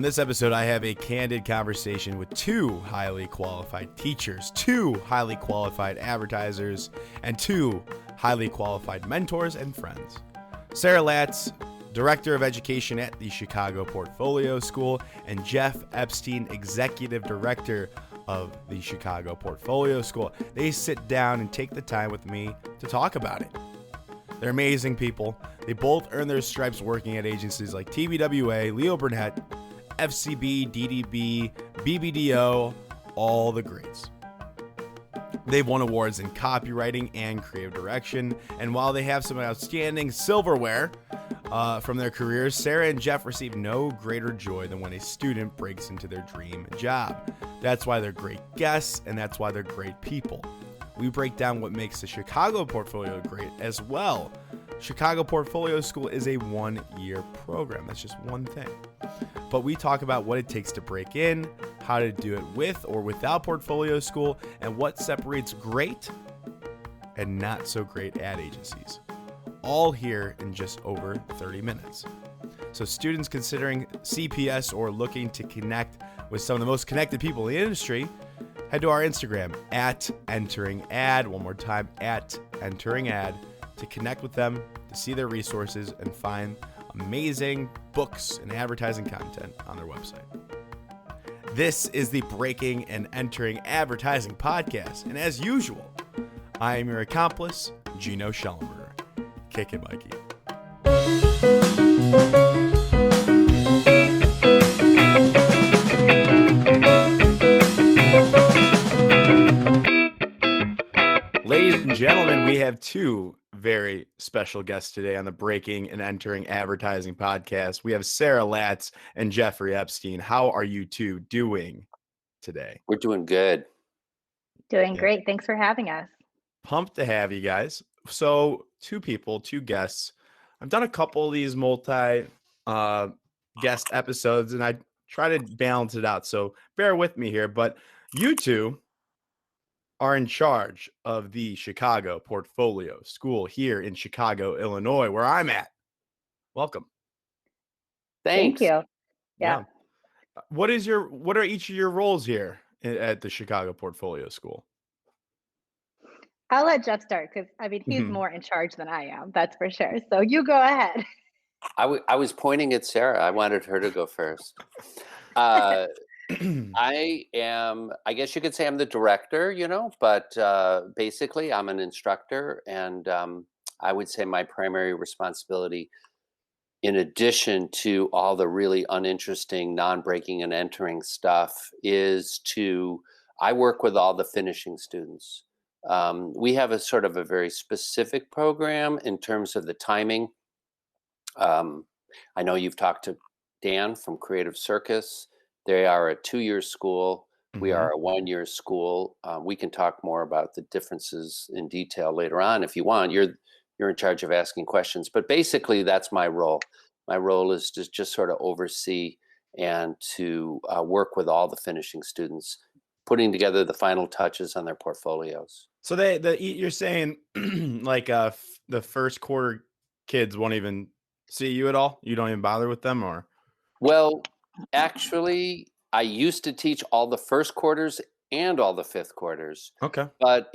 this episode, I have a candid conversation with two highly qualified teachers, two highly qualified advertisers, and two highly qualified mentors and friends. Sarah Latz, Director of Education at the Chicago Portfolio School, and Jeff Epstein, Executive Director of the Chicago Portfolio School. They sit down and take the time with me to talk about it. They're amazing people. They both earned their stripes working at agencies like TBWA, Leo Burnett, FCB, DDB, BBDO, all the greats. They've won awards in copywriting and creative direction, and while they have some outstanding silverware from their careers, Sarah and Jeff receive no greater joy than when a student breaks into their dream job. That's why they're great guests, and that's why they're great people. We break down what makes the Chicago Portfolio great as well. Chicago Portfolio School is a one-year program. That's just one thing. But we talk about what it takes to break in, how to do it with or without Portfolio School, and what separates great and not so great ad agencies. All here in just over 30 minutes. So students considering CPS or looking to connect with some of the most connected people in the industry, head to our Instagram at enteringad. One more time, at enteringad, to connect with them, to see their resources, and find amazing books and advertising content on their website. This is the Breaking and Entering Advertising Podcast, and as usual, I am your accomplice, Gino Schellenberger. Kick it, Mikey. Ladies and gentlemen, we have two very special guests today on the Breaking and Entering Advertising Podcast. We have Sarah Latz and Jeffrey Epstein. How are you two doing today? We're doing good. Doing great. Thanks for having us. Pumped to have you guys. So two people, two guests. I've done a couple of these multi-guest episodes, and I try to balance it out. So bear with me here. But you two are in charge of the Chicago Portfolio School here in Chicago, Illinois, where I'm at. Welcome. Thanks. Thank you. Yeah. What are each of your roles here at the Chicago Portfolio School? I'll let Jeff start because he's more in charge than I am. That's for sure. So you go ahead. I was pointing at Sarah. I wanted her to go first. I guess you could say I'm the director, but basically I'm an instructor, and I would say my primary responsibility, in addition to all the really uninteresting non-breaking and entering stuff, is I work with all the finishing students. We have a sort of a very specific program in terms of the timing. I know you've talked to Dan from Creative Circus. They are a 2-year school. We are a 1-year school. We can talk more about the differences in detail later on if you want. You're in charge of asking questions, but basically that's my role. My role is to just sort of oversee and to work with all the finishing students, putting together the final touches on their portfolios. So you're saying like the first quarter kids won't even see you at all? You don't even bother with them, or? Well, actually, I used to teach all the first quarters and all the fifth quarters. Okay. But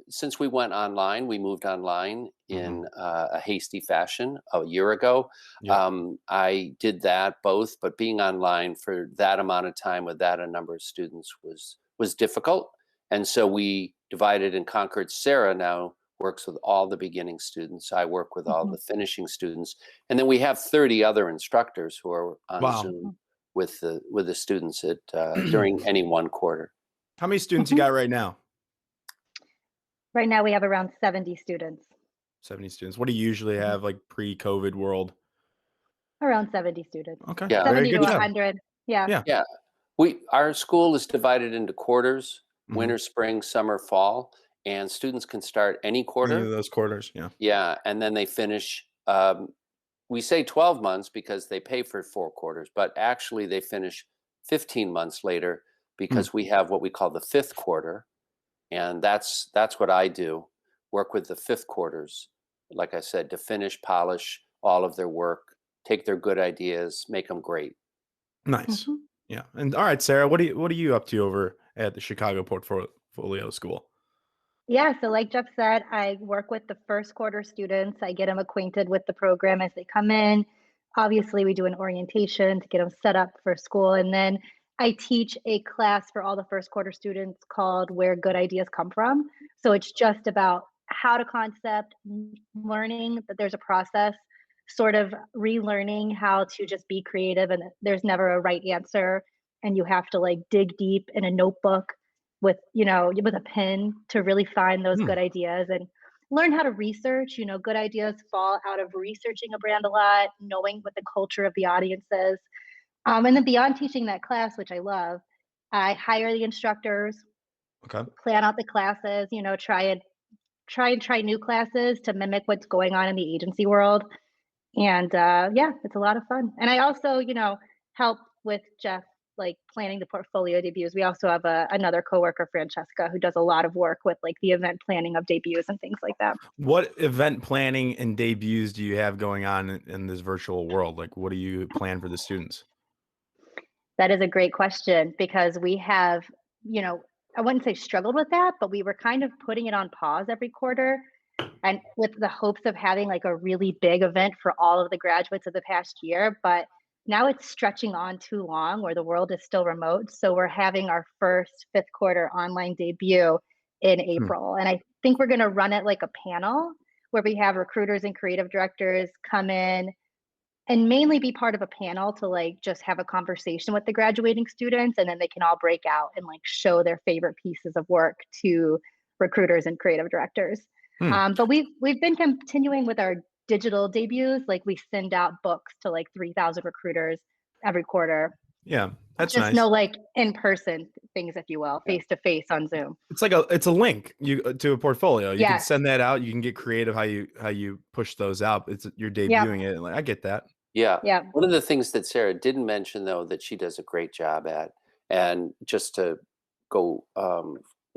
since we went online, we moved online in a hasty fashion a year ago. Yeah. I did that both, but being online for that amount of time with that a number of students was difficult. And so we divided and conquered. Sarah now works with all the beginning students. I work with all the finishing students. And then we have 30 other instructors who are on Zoom with the students at during any one quarter. How many students you got right now? Right now we have around 70 students. 70 students. What do you usually have, like pre-COVID world? Around 70 students. Okay. Yeah. 70 to 100. Yeah. Our school is divided into quarters: winter, spring, summer, fall, and students can start any quarter. Any of those quarters, yeah. Yeah, and then they finish. We say 12 months because they pay for 4 quarters, but actually they finish 15 months later because we have what we call the fifth quarter, and that's what I do. Work with the fifth quarters, like I said, to finish, polish all of their work, take their good ideas, make them great. Nice. Mhm. Yeah. And all right, Sarah, what are you up to over at the Chicago Portfolio School? Yeah, so like Jeff said, I work with the first quarter students. I get them acquainted with the program as they come in. Obviously, we do an orientation to get them set up for school. And then I teach a class for all the first quarter students called Where Good Ideas Come From. So it's just about how to concept, learning that there's a process, sort of relearning how to just be creative and there's never a right answer. And you have to like dig deep in a notebook with with a pen to really find those Hmm. good ideas and learn how to research. Good ideas fall out of researching a brand a lot, knowing what the culture of the audience is. And then beyond teaching that class, which I love, I hire the instructors, Okay. plan out the classes, try new classes to mimic what's going on in the agency world. And yeah, it's a lot of fun. And I also, help with Jeff like planning the portfolio debuts. We also have another coworker, Francesca, who does a lot of work with like the event planning of debuts and things like that. What event planning and debuts do you have going on in this virtual world? Like, what do you plan for the students? That is a great question because we have, you know, I wouldn't say struggled with that, but we were kind of putting it on pause every quarter and with the hopes of having like a really big event for all of the graduates of the past year. But now it's stretching on too long where the world is still remote. So we're having our first fifth quarter online debut in Hmm. April. And I think we're going to run it like a panel where we have recruiters and creative directors come in and mainly be part of a panel to like just have a conversation with the graduating students and then they can all break out and like show their favorite pieces of work to recruiters and creative directors. Hmm. But we've been continuing with our digital debuts. Like we send out books to like 3,000 recruiters every quarter. Yeah, that's Just no nice. like in person things, if you will, face to face on Zoom. It's a link to a portfolio. You can Yes. send that out. You can get creative how you push those out. You're Yep. debuting it. Like, I get that. Yeah. Yep. One of the things that Sarah didn't mention, though, that she does a great job at, and just to go a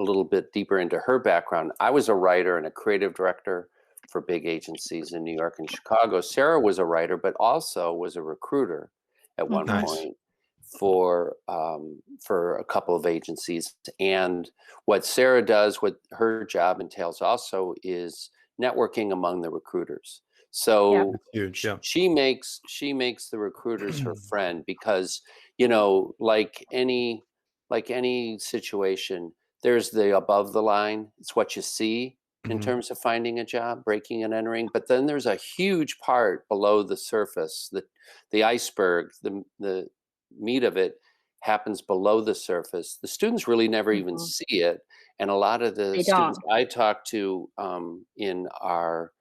little bit deeper into her background, I was a writer and a creative director for big agencies in New York and Chicago. Sarah was a writer, but also was a recruiter at one Hmm. Nice. point for a couple of agencies. And what Sarah does, what her job entails also is networking among the recruiters. Yep. So It's huge. Yeah. she makes the recruiters her friend because like any situation, there's the above the line. It's what you see in Mhm. terms of finding a job, breaking and entering. But then there's a huge part below the surface, the iceberg, the meat of it happens below the surface. The students really never even Hmm. see it, and a lot of the They don't. students I talk to in our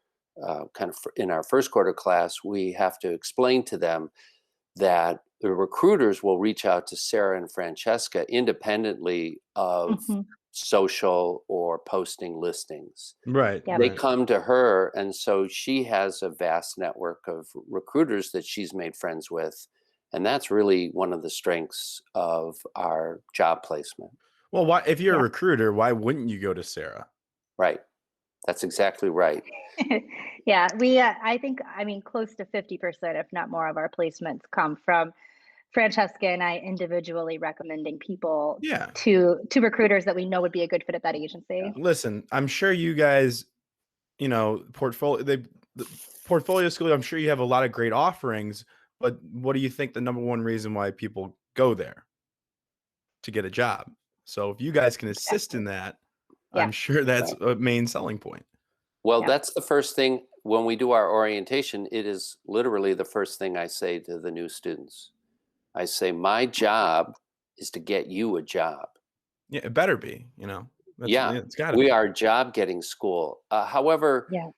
in our first quarter class, we have to explain to them that the recruiters will reach out to Sarah and Francesca independently of Hmm. social or posting listings. Right. Yep. They Right. come to her, and so she has a vast network of recruiters that she's made friends with. And that's really one of the strengths of our job placement. Well, why if you're a Yep. recruiter, why wouldn't you go to Sarah? Right. That's exactly right. Yeah, I think, I mean, close to 50%, if not more, of our placements come from Francesca and I individually recommending people Yeah. to recruiters that we know would be a good fit at that agency. Listen, I'm sure you guys, the portfolio school, I'm sure you have a lot of great offerings, but what do you think the number one reason why people go there to get a job? So if you guys can assist Exactly. in that, I'm Yeah. sure that's Right. a main selling point. Well, Yeah. that's the first thing when we do our orientation. It is literally the first thing I say to the new students. I say, my job is to get you a job. Yeah, it better be. Yeah, It's got to we be. are job getting school. However, Yeah.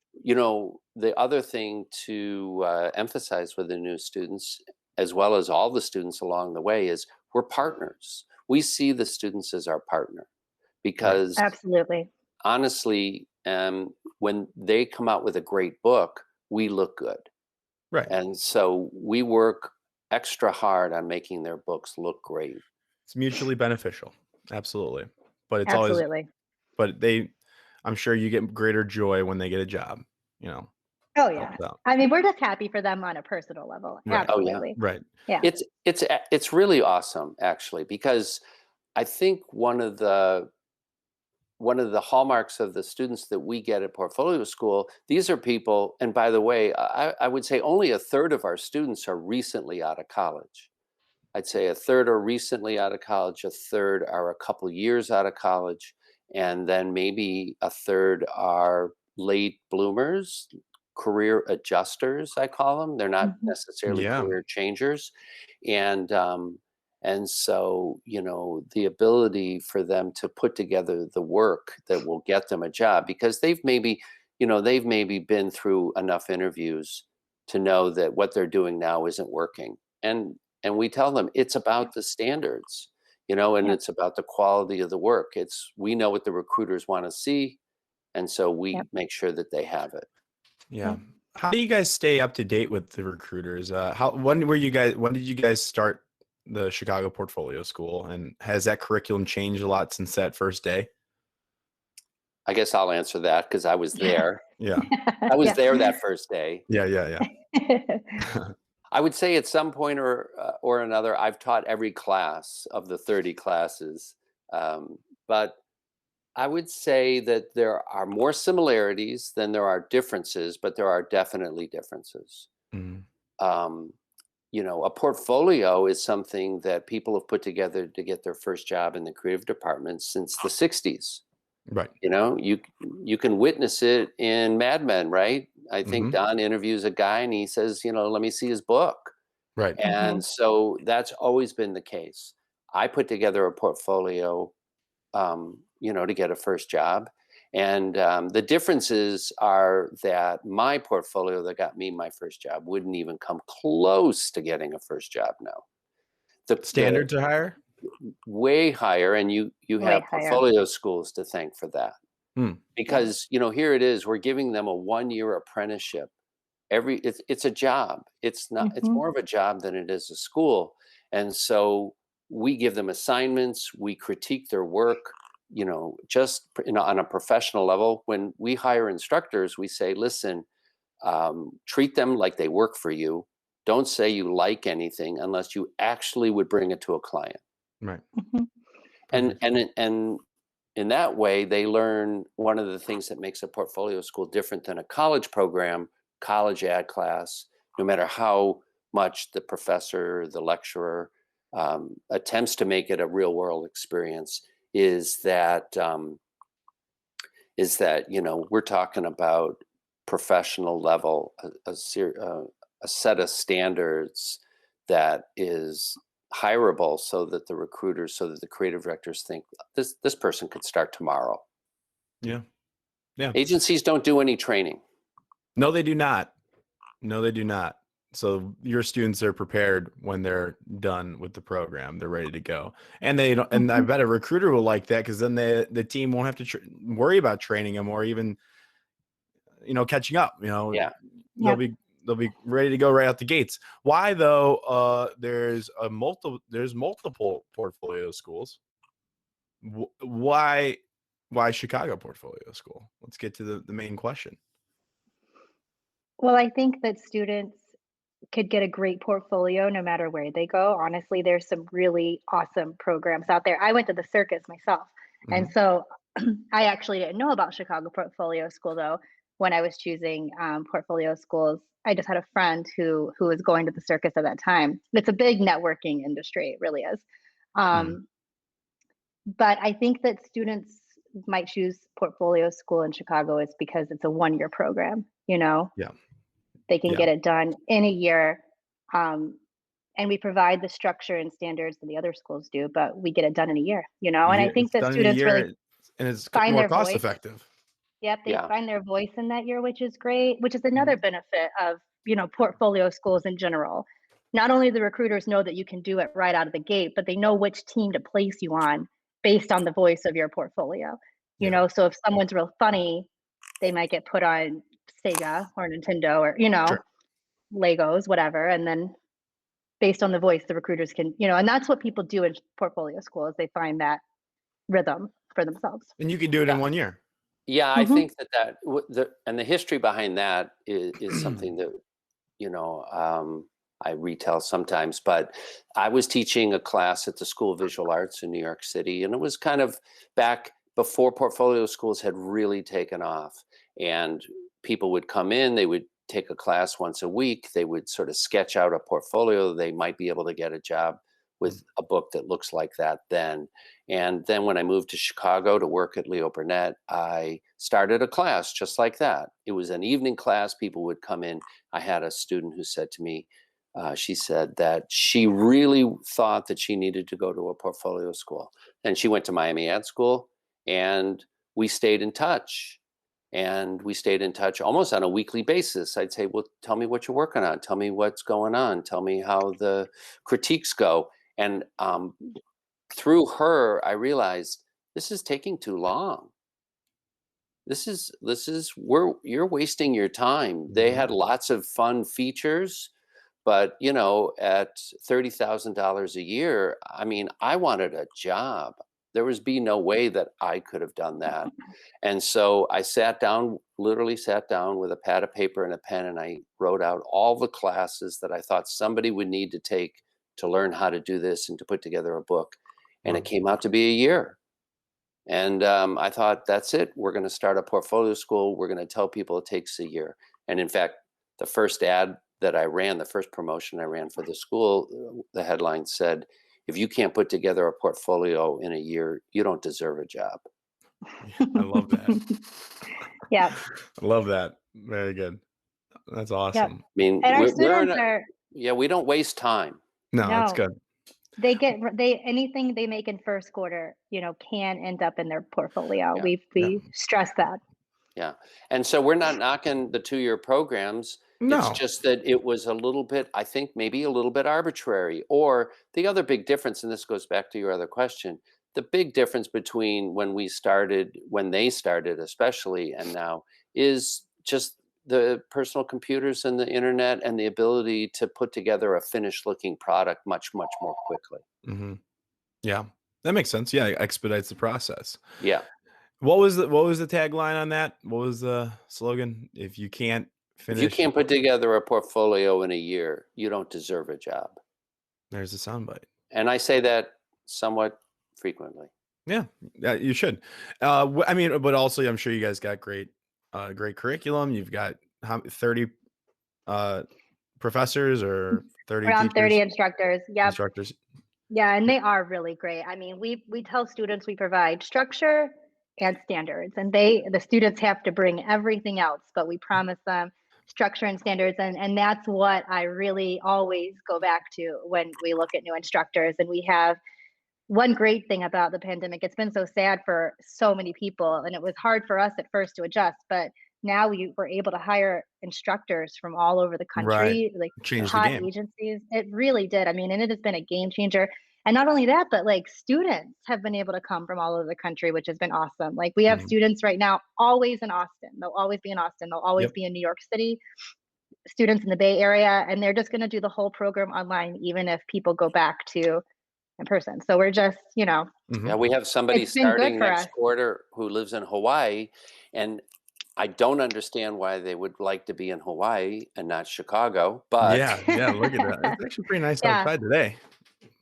the other thing to emphasize with the new students, as well as all the students along the way, is we're partners. We see the students as our partner Right. because Absolutely. honestly, when they come out with a great book, we look good. Right. And so we work extra hard on making their books look great. It's mutually beneficial. Absolutely. But it's always Absolutely. but I'm sure you get greater joy when they get a job, you know. Oh yeah. helps out. I mean, we're just happy for them on a personal level. Right. Oh, yeah. Absolutely. Right. Yeah. It's really awesome, actually, because I think one of the hallmarks of the students that we get at Portfolio School, these are people, and by the way, I would say only a third of our students are recently out of college. I'd say a third are recently out of college, a third are a couple years out of college, and then maybe a third are late bloomers, career adjusters, I call them. They're not Mhm. necessarily Yeah. career changers. And so, the ability for them to put together the work that will get them a job, because they've maybe been through enough interviews to know that what they're doing now isn't working. And we tell them it's about the standards, and Yep. it's about the quality of the work. We know what the recruiters want to see, and so we Yep. make sure that they have it. Yeah. Yep. How do you guys stay up to date with the recruiters? When did you guys start the Chicago Portfolio School, and has that curriculum changed a lot since that first day? I guess I'll answer that because I was there. Yeah. I was Yeah. there that first day. Yeah. I would say at some point or another, I've taught every class of the 30 classes, but I would say that there are more similarities than there are differences, but there are definitely differences. Mhm. Um, a portfolio is something that people have put together to get their first job in the creative department since the 60s. Right. You can witness it in Mad Men, right? I think Mhm. Don interviews a guy and he says, let me see his book. Right. And so that's always been the case. I put together a portfolio, to get a first job. And the differences are that my portfolio that got me my first job wouldn't even come close to getting a first job now. The Standards are higher? way higher, and you Way have higher. portfolio schools to thank for that. Hmm. Because here it is, we're giving them a 1-year apprenticeship. It's a job. It's Mhm. more of a job than it is a school. And so we give them assignments, we critique their work, just on a professional level. When we hire instructors, we say, listen, treat them like they work for you. Don't say you like anything unless you actually would bring it to a client. Right. Mhm. and Perfect. and in that way they learn one of the things that makes a portfolio school different than a college program, college ad class, no matter how much the professor, the lecturer, attempts to make it a real world experience, is that we're talking about professional level, a set of standards that is hireable, so that the creative directors think this person could start tomorrow. Yeah. Yeah. Agencies don't do any training. No, they do not. No, they do not. So your students are prepared when they're done with the program. They're ready to go, and they don't. And I Mhm. bet a recruiter will like that, because then the team won't have to worry about training them, or even catching up. Yeah. They'll Yep. be they'll be ready to go right out the gates. Why though? There's multiple portfolio schools. Why Chicago Portfolio School? Let's get to the main question. Well, I think that students could get a great portfolio no matter where they go. Honestly, there's some really awesome programs out there. I went to the circus myself. And Mhm. so I actually didn't know about Chicago Portfolio School though when I was choosing portfolio schools. I just had a friend who was going to the circus at that time. It's a big networking industry, it really is. Mhm. Um, but I think that students might choose portfolio school in Chicago is because it's a 1-year program, Yeah. they can Yeah. get it done in a year. Um, and we provide the structure and standards that the other schools do, but we get it done in a year, and I think It's that done in a students really year, and it's find more their cost voice. effective. Yep, they Yeah. find their voice in that year, which is great, which is another Mhm. benefit of, portfolio schools in general. Not only the recruiters know that you can do it right out of the gate, but they know which team to place you on based on the voice of your portfolio. Yeah. So if someone's real funny, they might get put on Sega or Nintendo or, Sure. Legos, whatever. And then based on the voice, the recruiters can, and that's what people do in portfolio schools. They find that rhythm for themselves. And you can do it Yeah. in 1 year. Yeah, I Hmm. think and the history behind that is something that, you know, I retell sometimes, but I was teaching a class at the School of Visual Arts in New York City, and it was kind of back before portfolio schools had really taken off. And people would come in, they would take a class once a week, they would sort of sketch out a portfolio, they might be able to get a job with a book that looks like that then. And then when I moved to Chicago to work at Leo Burnett, I started a class just like that. It was an evening class, people would come in. I had a student who said to me, she said that she really thought that she needed to go to a portfolio school. And she went to Miami Ad School, and we stayed in touch. And we stayed in touch almost on a weekly basis. I'd say, well, tell me what you're working on. Tell me what's going on. Tell me how the critiques go. And through her, I realized this is taking too long. You're wasting your time. They Mhm. had lots of fun features, but at $30,000 a year, I mean, I wanted a job. There was be no way that I could have done that. And so I sat down, literally sat down with a pad of paper and a pen, and I wrote out all the classes that I thought somebody would need to take to learn how to do this and to put together a book. And it Wow. came out to be a year. And I thought, that's it. We're going to start a portfolio school. We're going to tell people it takes a year. And in fact, the first ad that I ran, the first promotion I ran for the school, the headline said, if you can't put together a portfolio in a year, you don't deserve a job. Yeah, I love that. Yep. I love that. Very good. That's Yep. awesome. I mean, And our we're in students a, are yeah, we don't waste time. No, that's no, good. they anything they make in first quarter, can end up in their portfolio. Yeah. Yeah. We stress that. Yeah. And so we're not knocking the 2-year programs. It's No. just that it was a little bit, I think maybe a little bit arbitrary. Or the other big difference, and this goes back to your other question, the big difference between when they started especially, and now is just the personal computers and the internet and the ability to put together a finished looking product much, much more quickly. Mhm. Yeah. That makes sense. Yeah, it expedites the process. Yeah. What was the tagline on that? What was the slogan? If you can't If you finish, can't put together a portfolio in a year, you don't deserve a job. there's a soundbite. And I say that somewhat frequently. Yeah, yeah, you should. I mean, but also, I'm sure you guys got great curriculum. You've got 30 uh, professors or 30 Around 30 teachers, instructors. Yep. instructors. Yeah, and they are really great. I mean, we tell students we provide structure and standards, and the students have to bring everything else, but we promise them structure and standards, and that's what I really always go back to when we look at new instructors. And we have one great thing about the pandemic. It's been so sad for so many people, and it was hard for us at first to adjust, but now we were able to hire instructors from all over the Right. country, like Change the top game. agencies. It really did. I mean, and it has been a game changer. And not only that, but like students have been able to come from all over the country, which has been awesome. Like we have Mhm. students right now always in Austin. They'll always be in Austin. They'll always Yep. be in New York City, students in the Bay Area, and they're just going to do the whole program online, even if people go back to in person. So we're just, Yeah, Mhm. we have somebody it's been good starting for us. next quarter who lives in Hawaii, and I don't understand why they would like to be in Hawaii and not Chicago, but Yeah, yeah, look at that. It's actually pretty nice Yeah, outside today.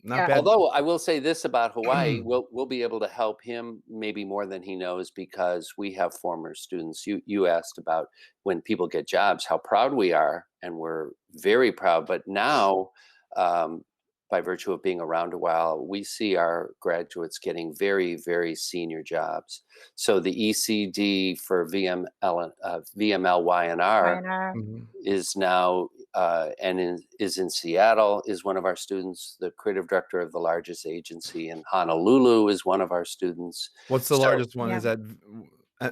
Not yeah. bad. although I will say this about Hawaii, we'll be able to help him maybe more than he knows because we have former students. You asked about when people get jobs, how proud we are, and we're very proud. But now, um, by virtue of being around a while, we see our graduates getting very, very senior jobs. So the ECD for VMLY&R YNR. Mhm. is now is in Seattle, is one of our students. The creative director of the largest agency in Honolulu is one of our students. What's the So largest one? Yeah. Is that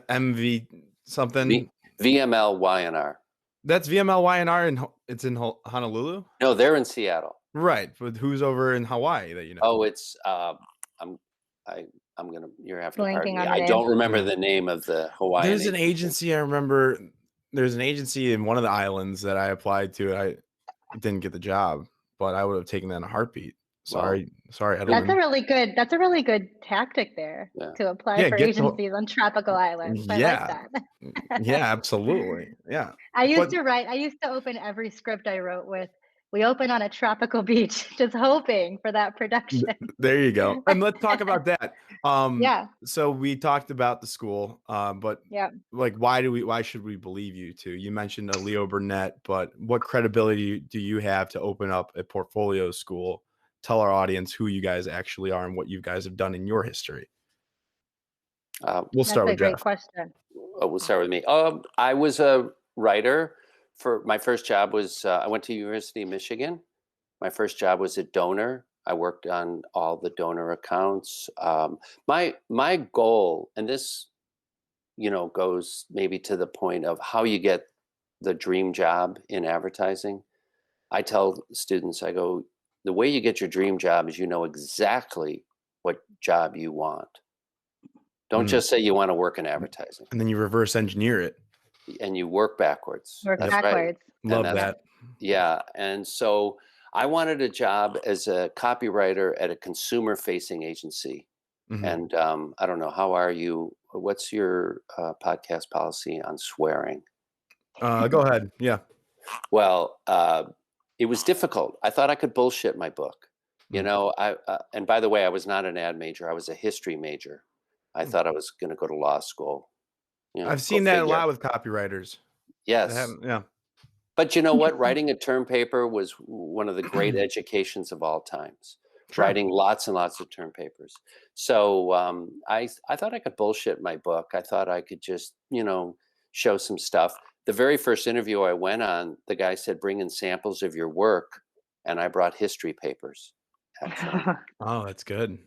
MV something? v, VMLY&R. That's VMLY&R and it's in Honolulu? No, they're in Seattle. Right, but who's over in Hawaii that you know? Oh, it's I'm I I'm gonna you're have to pardon Blanking me. on the I name. don't remember Yeah. the name of the Hawaiian There's an agency. agency I remember. There's an agency in one of the islands that I applied to. I didn't get the job, but I would have taken that in a heartbeat. Sorry, I don't That's know. that's a really good tactic there Yeah. to apply Yeah, for get to agencies on tropical islands. I like yeah, that. yeah, absolutely, yeah. I But used to open every script I wrote with, "We open on a tropical beach," just hoping for that production. there you go. And let's talk about that. Yeah, So we talked about the school, but yeah. like, why should we believe you two? You mentioned a Leo Burnett, but what credibility do you have to open up a portfolio school? Tell our audience who you guys actually are and what you guys have done in your history. We'll That's start a with great Jeff. question. We'll start with me. I was a writer. For my first job was I went to University of Michigan. My first job was a donor. I worked on all the donor accounts. My goal, and this goes maybe to the point of how you get the dream job in advertising. I tell students, I go, the way you get your dream job is you know exactly what job you want. Don't Mm. just say you want to work in advertising And then you reverse engineer it. and you work backwards. Work That's right. backwards. And Love that's, that. yeah. And so I wanted a job as a copywriter at a consumer facing agency. Mhm. And I don't know, how are you? What's your podcast policy on swearing? Go ahead. Yeah. Well, it was difficult. I thought I could bullshit my book. You Mm. know, and by the way, I was not an ad major. I was a history major. I Mm. thought I was going to go to law school. I've Go seen that a figure. lot with copywriters. Yes. Yeah. But you know what? Interesting. Writing a term paper was one of the great educations of all times. Sure. Writing lots and lots of term papers. So I thought I could bullshit my book. I thought I could just show some stuff. The very first interview I went on, the guy said, "Bring in samples of your work," and I brought history papers. Actually, Oh, that's good.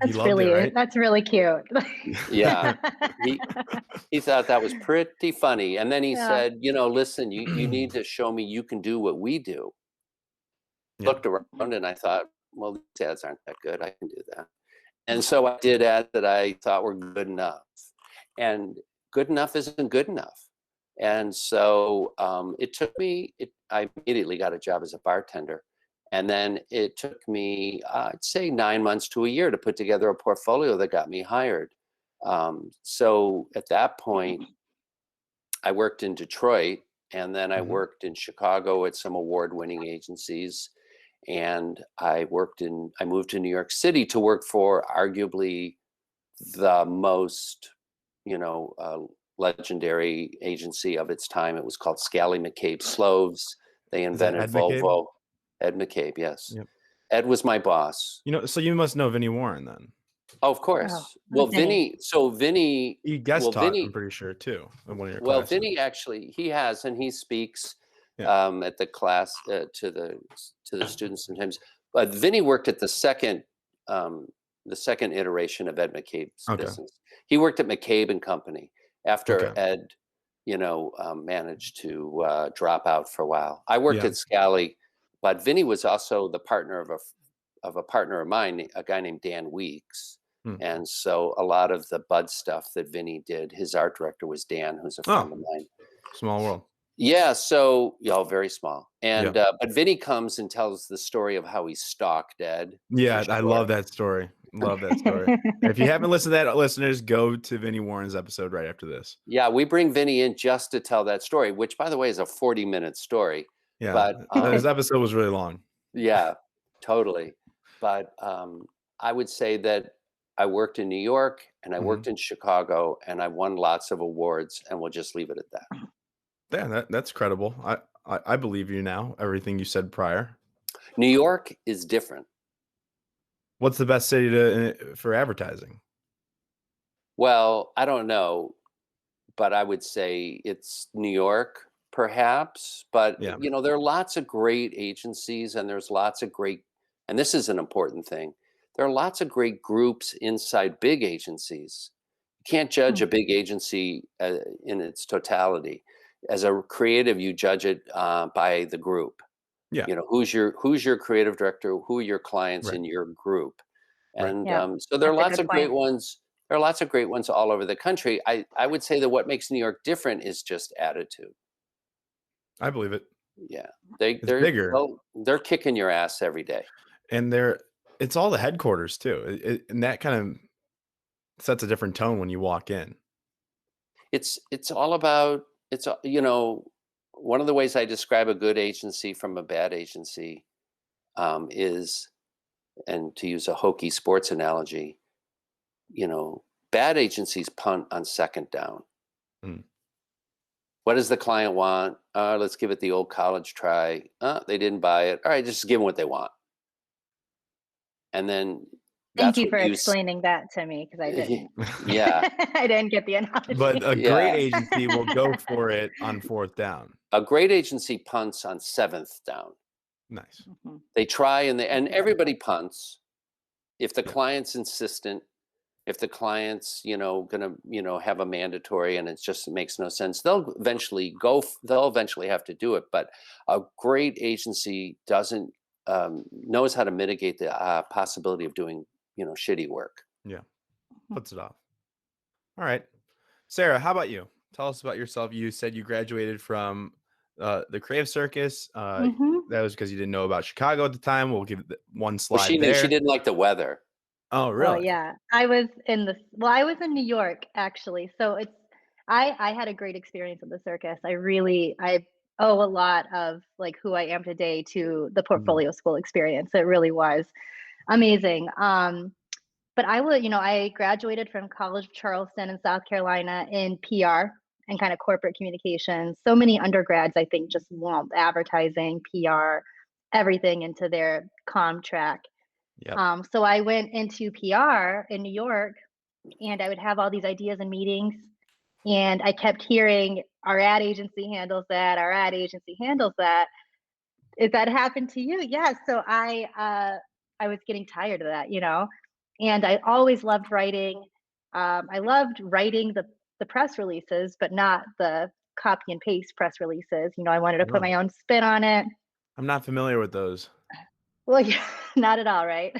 He loved it, That's really cute. yeah. He thought that was pretty funny. And then he Yeah. said, listen, you need to show me you can do what we do. Yeah. Looked around and I thought, well, these ads aren't that good. I can do that. And so I did ads that I thought were good enough. And good enough isn't good enough. And so it took me, I immediately got a job as a bartender. And then it took me, I'd say 9 months to a year to put together a portfolio that got me hired. So at that point, I worked in Detroit and then I Mhm. worked in Chicago at some award-winning agencies. And I moved to New York City to work for arguably the most, legendary agency of its time. It was called Scally McCabe Sloves. They Is that invented Ed McCabe? Volvo. Ed McCabe, yes. Yep. Ed was my boss. So you must know Vinnie Warren then. Oh, of Oh, course. Well, Vinny. He guest taught, I'm Vinny, pretty sure, too, in one of your well, classes. Vinny actually, he has, and he speaks Yeah. at the class to the students sometimes. But Vinny worked at the second iteration of Ed McCabe's Okay. business. He worked at McCabe and Company after Okay. Ed, managed to drop out for a while. I worked Yeah. at Scally, but Vinny was also the partner of a partner of mine, a guy named Dan Weeks. Hmm. And so a lot of the Bud stuff that Vinny did, his art director was Dan, who's a friend of mine. Small world. Yeah, so very small. And Yeah. but Vinny comes and tells the story of how he stalked Ed. Yeah, for I sure. love that story. Love that story. If you haven't listened to that, listeners, go to Vinnie Warren's episode right after this. Yeah, we bring Vinny in just to tell that story, which, by the way, is a 40-minute story. Yeah, But his episode was really long. yeah, totally. But I would say that I worked in New York and I worked in Chicago and I won lots of awards, and we'll just leave it at that. Yeah, that's credible. I believe you now. Everything you said prior. New York is different. What's the best city for advertising? Well, I don't know, but I would say it's New York, perhaps. But Yeah. there are lots of great agencies, and there's lots of great, and this is an important thing. There are lots of great groups inside big agencies. You can't judge a big agency in its totality. As a creative, you judge it by the group. Yeah. Who's your creative director? Who are your clients Right. in your group? Right. And Yeah, so there are that's a lots good of great point. ones. There are lots of great ones all over the country. I would say that what makes New York different is just attitude. I believe it. Yeah, It's bigger. they're kicking your ass every day. And it's all the headquarters too. And that kind of sets a different tone when you walk in. It's all about one of the ways I describe a good agency from a bad agency is, and to use a hokey sports analogy, bad agencies punt on second down. Mm. What does the client want? Let's give it the old college try. They didn't buy it. All right, just give them what they want. And then Thank that's you what for you explaining that to me because I didn't. Yeah. I didn't get the analogy. But a Yeah. great agency will go for it on fourth down. A great agency punts on seventh down. Nice. Mhm. They try and Yeah. everybody punts. If the Yeah. client's insistent, if the client's gonna have a mandatory and it makes no sense, they'll eventually have to do it. But a great agency doesn't knows how to mitigate the possibility of doing shitty work. Yeah. Puts it off. All right. Sarah, how about you? Tell us about yourself. You said you graduated from the Crave Circus. Mhm. That was because you didn't know about Chicago at the time. We'll give one Well, slide she knew she there. didn't like the weather. Oh, Oh really? yeah, I was in New York actually. So I had a great experience with the circus. I owe a lot of like who I am today to the portfolio school experience. It really was amazing. But I graduated from College of Charleston in South Carolina in PR and kind of corporate communications. So many undergrads, I think, just lump advertising, PR, everything into their comm track. Yep. So I went into PR in New York and I would have all these ideas and meetings. And I kept hearing our ad agency handles that, our ad agency handles that. Is that happened to you? Yeah. So I was getting tired of that, and I always loved writing. I loved writing the press releases, but not the copy and paste press releases. I wanted to put Really? my own spin on it. I'm not familiar with those. Well, yeah, not at all, right?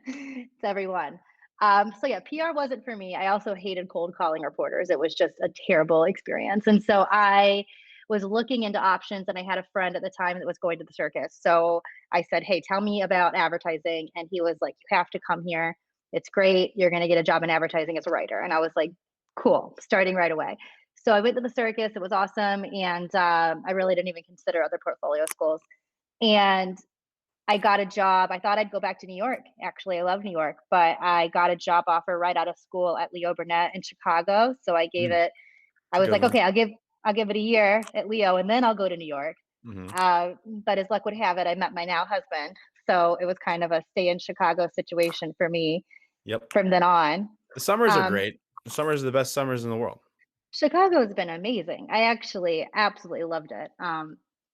It's everyone. So yeah, PR wasn't for me. I also hated cold calling reporters. It was just a terrible experience. And so I was looking into options and I had a friend at the time that was going to the circus. So I said, "Hey, tell me about advertising." And he was like, "You have to come here. It's great. You're going to get a job in advertising as a writer." And I was like, "Cool, starting right away." So I went to the circus. It was awesome. And I really didn't even consider other portfolio schools. And I got a job. I thought I'd go back to New York. Actually, I love New York, but I got a job offer right out of school at Leo Burnett in Chicago. So I gave Mm, it. it's I a was good like, one. okay, I'll give it a year at Leo, and then I'll go to New York. Hmm. But as luck would have it, I met my now husband. So it was kind of a stay in Chicago situation for me Yep. from then on. The summers are Um, great. The summers are the best summers in the world. Chicago has been amazing. I actually absolutely loved it.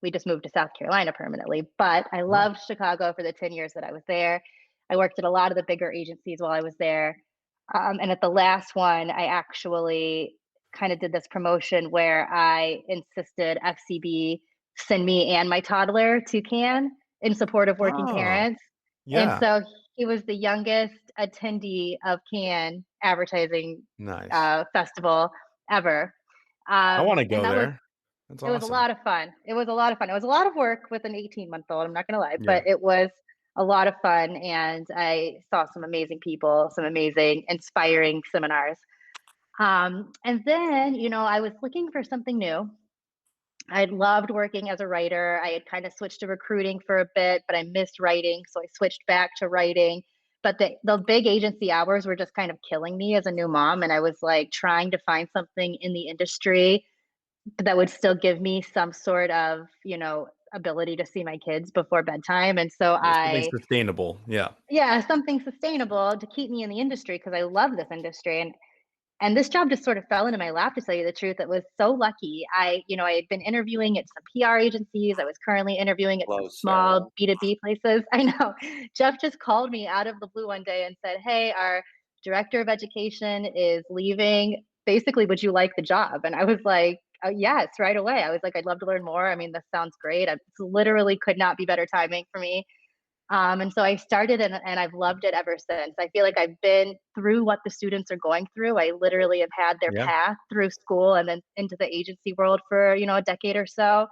We just moved to South Carolina permanently, but I Oh, loved Chicago for the 10 years that I was there. I worked at a lot of the bigger agencies while I was there. And at the last one, I actually kind of did this promotion where I insisted FCB send me and my toddler to Cannes in support of working oh, parents. And yeah. so he was the youngest attendee of Cannes Advertising Nice. Festival ever. I want to And go there. That's it was a awesome. lot of fun. It was a lot of fun. It was a lot of work with an 18-month-old, I'm not gonna lie, Yeah. but it was a lot of fun and I saw some amazing people, some amazing, inspiring seminars. And then, I was looking for something new. I loved working as a writer. I had kind of switched to recruiting for a bit, but I missed writing, so I switched back to writing. But the big agency hours were just kind of killing me as a new mom, and I was like trying to find something in the industry that would still give me some sort of, ability to see my kids before bedtime. And so Yeah, something sustainable. Yeah. yeah, something sustainable to keep me in the industry because I love this industry. And this job just sort of fell into my lap, to tell you the truth. It was so lucky. I had been interviewing at some PR agencies. I was currently interviewing at some Hello, Sarah. small B2B places. I know. Jeff just called me out of the blue one day and said, "Hey, our director of education is leaving. Basically, would you like the job?" And I was like, "Oh, yes," right away. I was like, "I'd love to learn more. I mean, this sounds great." It's literally could not be better timing for me. And so I started and I've loved it ever since. I feel like I've been through what the students are going through. I literally have had their Yeah. path through school and then into the agency world for, a decade or so.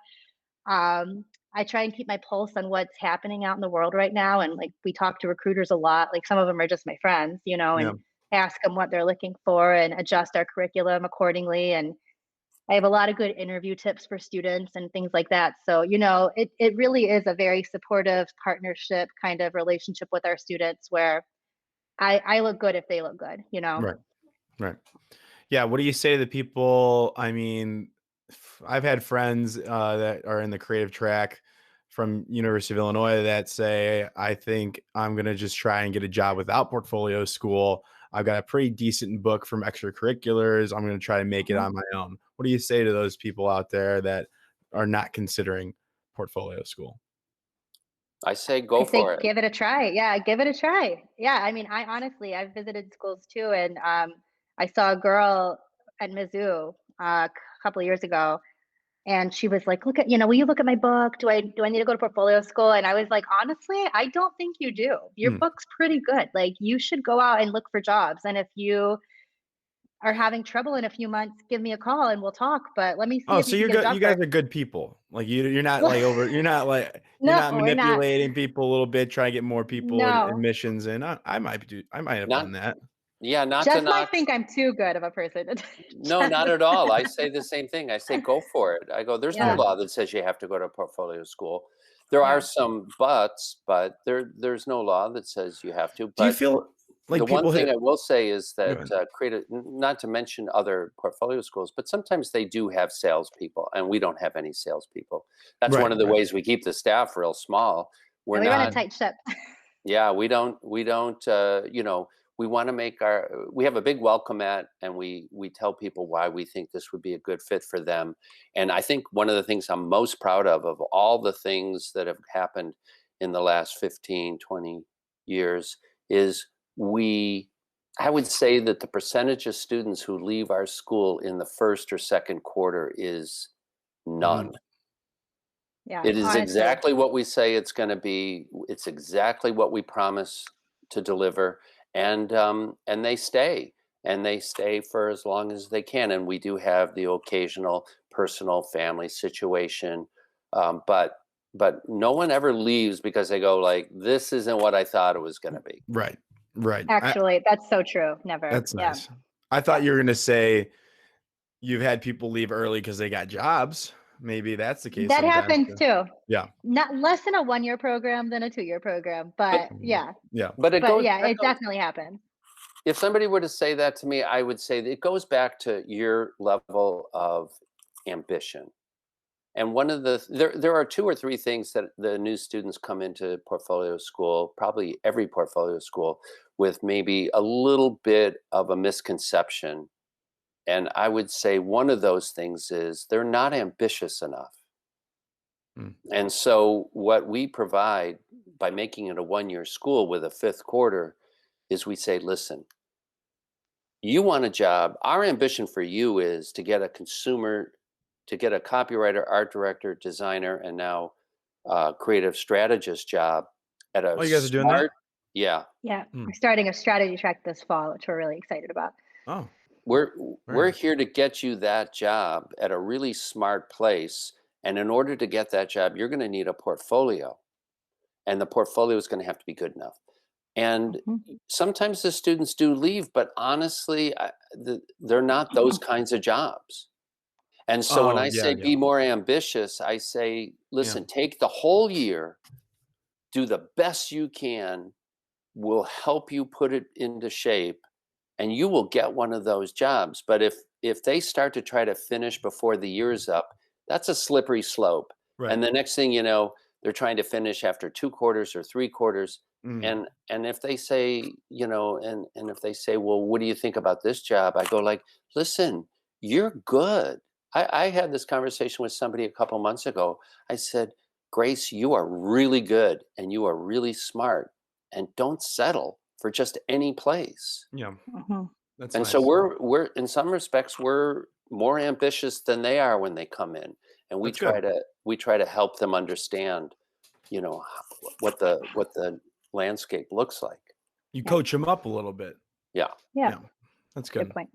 I try and keep my pulse on what's happening out in the world right now. And like we talk to recruiters a lot. Like some of them are just my friends, Yeah. and ask them what they're looking for and adjust our curriculum accordingly. And I have a lot of good interview tips for students and things like that. So, it really is a very supportive partnership kind of relationship with our students where I look good if they look good. Right. Right. Yeah. What do you say to the people? I mean, I've had friends that are in the creative track from University of Illinois that say, I think I'm going to just try and get a job without portfolio school. I've got a pretty decent book from extracurriculars. I'm going to try to make it Mhm. on my own. What do you say to those people out there that are not considering portfolio school? I say I go for say it. give it a try. Yeah, give it a try. Yeah, I mean, I've visited schools too, and I saw a girl at Mizzou a couple of years ago, and she was like, "Look at, will you look at my book? Do I need to go to portfolio school?" And I was like, "Honestly, I don't think you do. Your Hmm. book's pretty good. Like, you should go out and look for jobs. And if you are having trouble in a few months, give me a call and we'll talk. But let me see Oh, if so you can you're get a good. job You guys first." are good people. Like you're not Well, like you're no, not we're not. manipulating people a little bit, trying to get more people No, admissions in. I might have Not done that. Yeah, not to Jeff might knock. think I'm too good of a person. No, Jeff, not at all. I say the same thing. I say go for it. I go, there's no Yeah. yeah, law that says you have to go to a portfolio school. There are yeah. some buts, but there's no law that says you have to. Do you But feel the like one people thing hit? I will say is Go that ahead. not to mention other portfolio schools, but sometimes they do have salespeople, and we don't have any salespeople. That's one Right. of the Right. ways we keep the staff real small. We're And we run a not. tight ship. Yeah, we don't we want to make we have a big welcome mat, and we tell people why we think this would be a good fit for them. And I think one of the things I'm most proud of all the things that have happened in the last 15-20 years, is we I would say that the percentage of students who leave our school in the first or second quarter is Mhm. none. Yeah, It is honestly. exactly what we say it's gonna be. It's exactly what we promise to deliver, and they stay for as long as they can, and we do have the occasional personal family situation, but no one ever leaves because they go like, "This isn't what I thought it was gonna be." Right. Right. Actually, that's so true. Never. That's Yeah, nice. I thought yeah. you were gonna say you've had people leave early because they got jobs. Maybe that's the case That sometimes happens too. too. Yeah. Not less in a 1-year program than a 2-year program, But but Mhm. yeah. Yeah. but it But goes yeah, that it goes definitely happens. if somebody were to say that to me, I would say that it goes back to your level of ambition. And one of there are two or three things that the new students come into portfolio school, probably every portfolio school, with maybe a little bit of a misconception. And I would say one of those things is they're not ambitious enough. Mm. And so what we provide by making it a 1-year school with a fifth quarter is we say, listen, you want a job. Our ambition for you is to get a copywriter, art director, designer, and now creative strategist job at a Oh, you guys are doing that? smart. Yeah, Yeah, Mm. we're starting a strategy track this fall, which we're really excited about. Oh, we're very we're nice. here to get you that job at a really smart place. And in order to get that job, you're going to need a portfolio, and the portfolio is going to have to be good enough. And Mhm. sometimes the students do leave, but honestly, they're not those kinds of jobs. And so when Oh, I yeah, say yeah, be more ambitious, I say, yeah. listen, take the whole year, do the best you can. We'll help you put it into shape, and you will get one of those jobs. But if they start to try to finish before the year's up, that's a slippery slope. Right. And the next thing you know, they're trying to finish after 2 quarters or 3 quarters. Mm. And if they say, and if they say, well, what do you think about this job? I go like, listen, you're good. I had this conversation with somebody a couple months ago. I said, Grace, you are really good and you are really smart, and don't settle for just any place. Yeah. Mhm. That's And so nice. we're in some respects we're more ambitious than they are when they come in, and That's good. we try to help them understand, what the landscape looks like. You Yeah, coach them up a little bit. Yeah. yeah, Yeah. That's good good. point.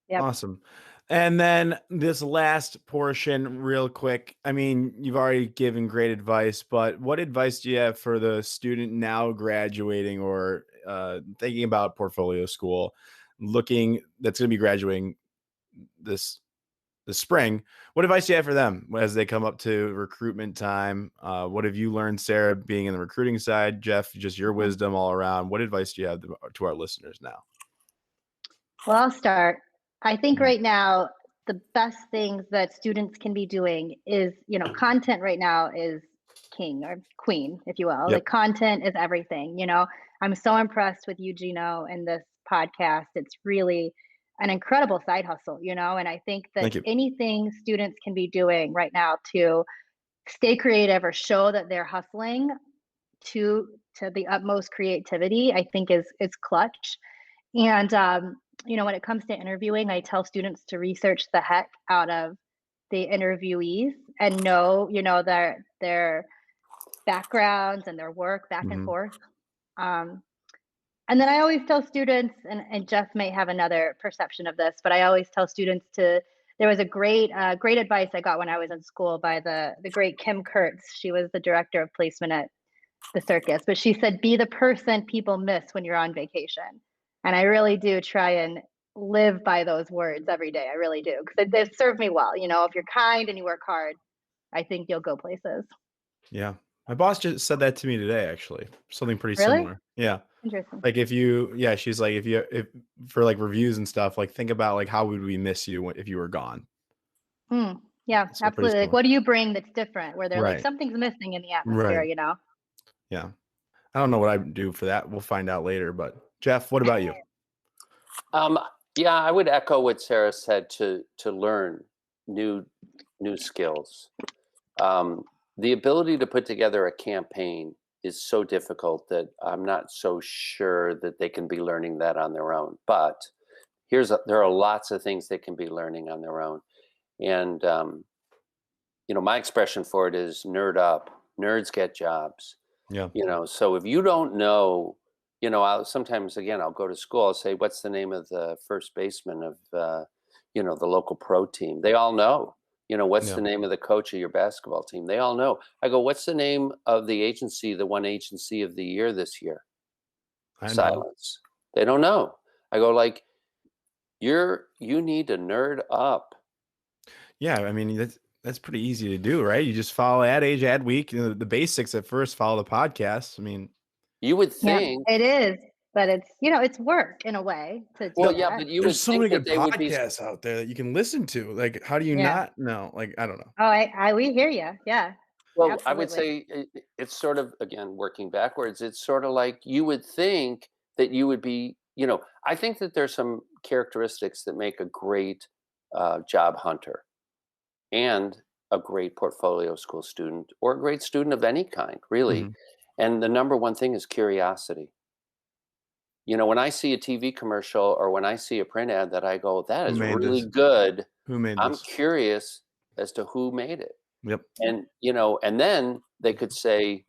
Yep. Awesome. And then this last portion, real quick. I mean, you've already given great advice, but what advice do you have for the student now graduating or thinking about portfolio school, looking that's going to be graduating this spring? What advice do you have for them as they come up to recruitment time? What have you learned, Sarah, being in the recruiting side? Jeff, just your Mhm. wisdom all around. What advice do you have to our listeners now? Well, I'll start. I think Mhm. right now, the best things that students can be doing is, content right now is king or queen, if you will. Yep. Like content is everything. I'm so impressed with Eugenio and this podcast. It's really an incredible side hustle, and I think that Thank you. anything students can be doing right now to stay creative or show that they're hustling to the utmost creativity, I think is clutch. And when it comes to interviewing, I tell students to research the heck out of the interviewees and know, their backgrounds and their work back and Mhm. forth. Um, and then I always tell students, and Jeff may have another perception of this, but I always tell students to. There was a great advice I got when I was in school by the great Kim Kurtz. She was the director of placement at the circus, but she said, be the person people miss when you're on vacation. And I really do try and live by those words every day. I really do, because they've served me well. If you're kind and you work hard, I think you'll go places. Yeah. My boss just said that to me today, actually. Something pretty Really? similar. Yeah. Interesting. Like she's like, if for like reviews and stuff, like think about like how would we miss you if you were gone? Yeah, So pretty absolutely. Like, similar. what do you bring that's different? Where they're like, Right. something's missing in the atmosphere, Right. you know? Yeah. I don't know what I would do for that. We'll find out later. But Jeff, what about you? Um, yeah, I would echo what Sarah said to learn new skills. Um, the ability to put together a campaign is so difficult that I'm not so sure that they can be learning that on their own. But there are lots of things they can be learning on their own. And my expression for it is nerd up. Nerds get jobs. Yeah. So if you don't know, I'll go to school, I'll say, what's the name of the first baseman of the local pro team? They all know. What's Yeah. the name of the coach of your basketball team? They all know. I go, what's the name of the agency, the one agency of the year this year? I know. Silence. They don't know. I go, like, you need to nerd up. Yeah. I mean, that's pretty easy to do, right? You just follow ad age, ad week, the basics at first, follow the podcast. I mean, You would Yeah, think, it is. But it's work in a way to do well, yeah, that. but you there's would so think many that good they would be. podcasts out there that you can listen to. Like, how do you Yeah. not know? Like, I don't know. Oh, we hear you. Yeah, Well, I would absolutely. say it's sort of, again, working backwards. It's sort of like you would think that you would be, I think that there's some characteristics that make a great job hunter and a great portfolio school student or a great student of any kind, really. Mhm. And the number one thing is curiosity. When I see a TV commercial or when I see a print ad that I go, that Who is made really this? good, Who made I'm this? curious as to who made it. Yep. Yeah. And then they could say,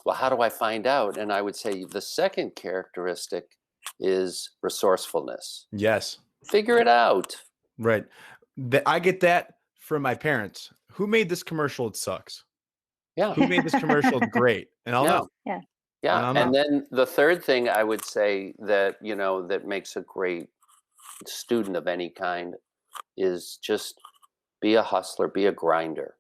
well, how do I find out? And I would say the second characteristic is resourcefulness. Yes. Figure it out. Right. I get that from my parents. Who made this commercial? It sucks. Yeah. Who made this commercial? Great. And I'll Yeah. know. Yeah. And Yeah. I'll And know. then the third thing I would say that, that makes a great student of any kind is just be a hustler, be a grinder.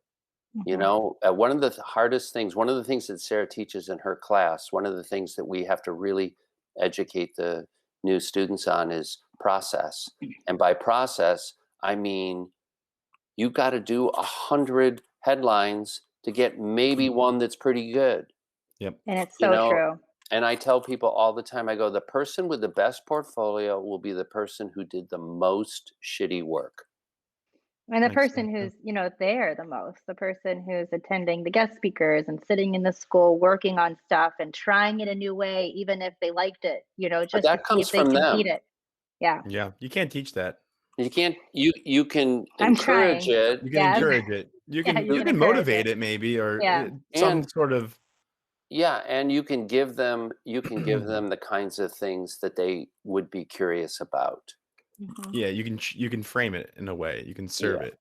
Mhm. One of the hardest things, one of the things that Sarah teaches in her class, one of the things that we have to really educate the new students on is process. And by process, I mean, you got to do 100 headlines to get maybe one that's pretty good, Yep. And it's you so know? true. And I tell people all the time, I go, the person with the best portfolio will be the person who did the most shitty work. And the Makes person sense. Yeah. who's, there the most, the person who's attending the guest speakers and sitting in the school working on stuff and trying it a new way, even if they liked it, But just to that see comes if they from can beat them. it. Yeah. Yeah. You can't teach that. You can't, you can I'm encourage trying. it. You can Yes. encourage it. You Yeah, can you you can can encourage motivate it. it maybe or Yeah. some And sort of yeah, and you can give them the kinds of things that they would be curious about. Mhm. Yeah, you can frame it in a way. You can serve it.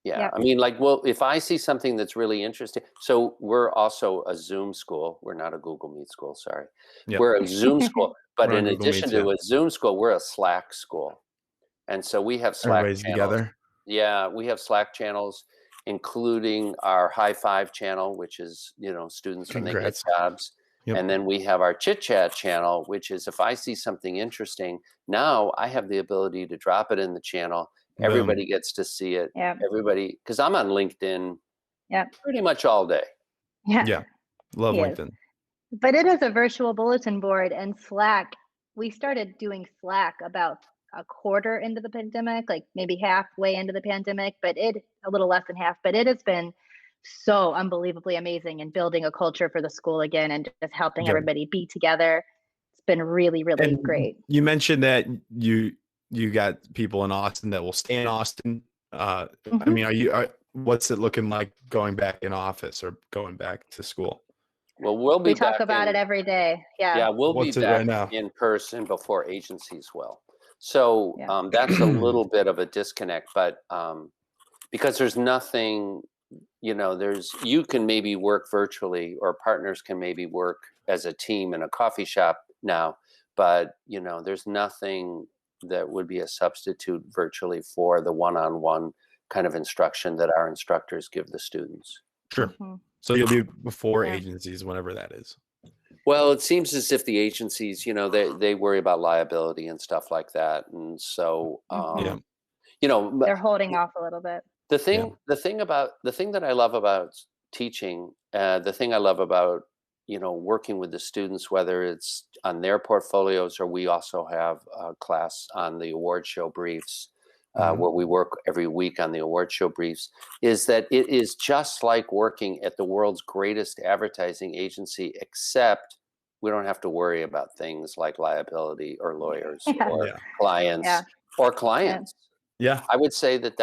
Yeah. Yep. I mean, like, well, if I see something that's really interesting, so we're also a Zoom school. We're not a Google Meet school. Sorry. Yep. We're a Zoom school, but We're on in Google addition Meets, yeah. to a Zoom school, we're a Slack school. And so we have Slack Everybody's channels. together. Yeah, we have Slack channels, including our high five channel, which is, students when they get Congrats. jobs. Yep. And then we have our chit chat channel, which is if I see something interesting, now I have the ability to drop it in the channel. Boom. Everybody gets to see it. Yeah. Everybody, because I'm on LinkedIn Yeah. pretty much all day. Yeah. Yeah. Love He is. LinkedIn. But it is a virtual bulletin board, and Slack. We started doing Slack about a quarter into the pandemic, like maybe halfway into the pandemic, but a little less than half. But it has been so unbelievably amazing in building a culture for the school again and just helping Yeah. everybody be together. It's been really, really And great. you mentioned that you got people in Austin that will stay in Austin. I Mhm. mean, what's it looking like going back in office or going back to school? Well, we'll be We talk back about it in, every day. Yeah. yeah, we'll be What's it back right now? in person before agencies will. So Yeah. that's a little bit of a disconnect, but because there's nothing, you can maybe work virtually, or partners can maybe work as a team in a coffee shop now, but there's nothing that would be a substitute virtually for the one-on-one kind of instruction that our instructors give the students. Sure. Mhm. So you'll be before Yeah. agencies, whenever that is. Well, it seems as if the agencies, they worry about liability and stuff like that, and so Yeah. They're holding off a little bit. the thing that I love about teaching, the thing I love about working with the students, whether it's on their portfolios or we also have a class on the award show briefs, Mhm. where we work every week on the award show briefs, is that it is just like working at the world's greatest advertising agency, except we don't have to worry about things like liability or lawyers Yeah. or Yeah. clients Yeah. or Yeah. clients. Yeah. I would say that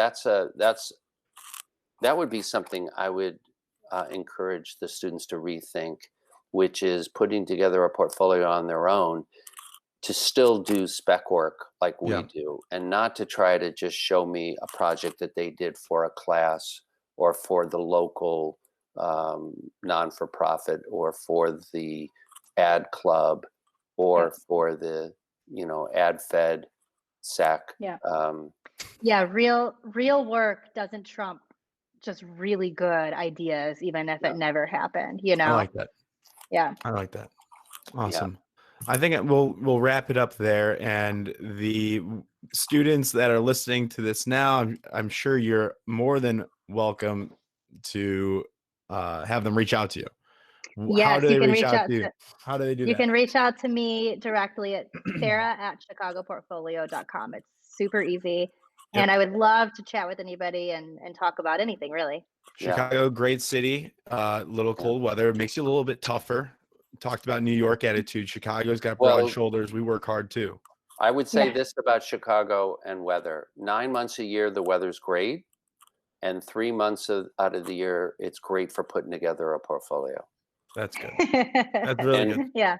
would be something I would encourage the students to rethink, which is putting together a portfolio on their own to still do spec work like we Yeah. do, and not to try to just show me a project that they did for a class or for the local non-for-profit or for the ad club or for the ad fed SAC. Yeah. Yeah. Real work doesn't trump just really good ideas, even if Yeah. it never happened, I like that. Yeah. I like that. Awesome. I think we'll wrap it up there. And the students that are listening to this now, I'm sure you're more than welcome to have them reach out to you. How Yes, do you they can reach reach out out to you? to How do they do you that? can reach out to me directly at sarah@chicagoportfolio.com. It's super easy. Yep. And I would love to chat with anybody and talk about anything really. Yeah. Chicago, great city, little cold weather. It makes you a little bit tougher. Talked about New York attitude. Chicago's got broad Well, shoulders. We work hard too. I would say Yeah. this about Chicago and weather: 9 months a year, the weather's great, and 3 months out of the year, it's great for putting together a portfolio. That's good. That's really And good. Yeah.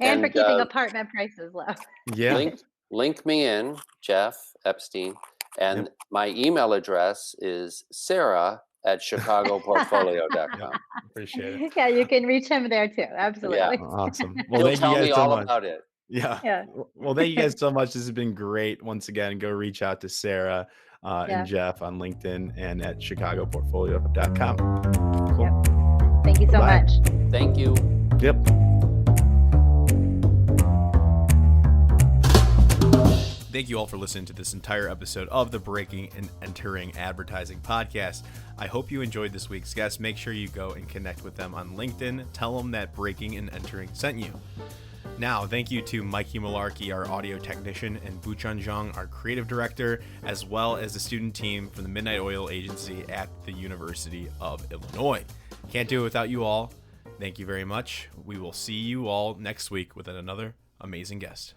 And for and keeping apartment prices low. Yeah. link me in, Jeff Epstein, and Yep. my email address is sarah@chicagoportfolio.com. Yeah. Appreciate it. Yeah, you can reach him there too. Absolutely. Awesome. Well, He'll thank you tell guys me so all much. about it. Yeah. Yeah. Well, thank you guys so much. This has been great. Once again, go reach out to Sarah Yeah. and Jeff on LinkedIn and at chicagoportfolio.com. Cool. Yep. Thank you so Bye. much. Thank you. Yep. Thank you all for listening to this entire episode of the Breaking and Entering Advertising podcast. I hope you enjoyed this week's guest. Make sure you go and connect with them on LinkedIn. Tell them that Breaking and Entering sent you. Now, thank you to Mikey Malarkey, our audio technician, and Buchan Zhang, our creative director, as well as the student team from the Midnight Oil Agency at the University of Illinois. Can't do it without you all. Thank you very much. We will see you all next week with another amazing guest.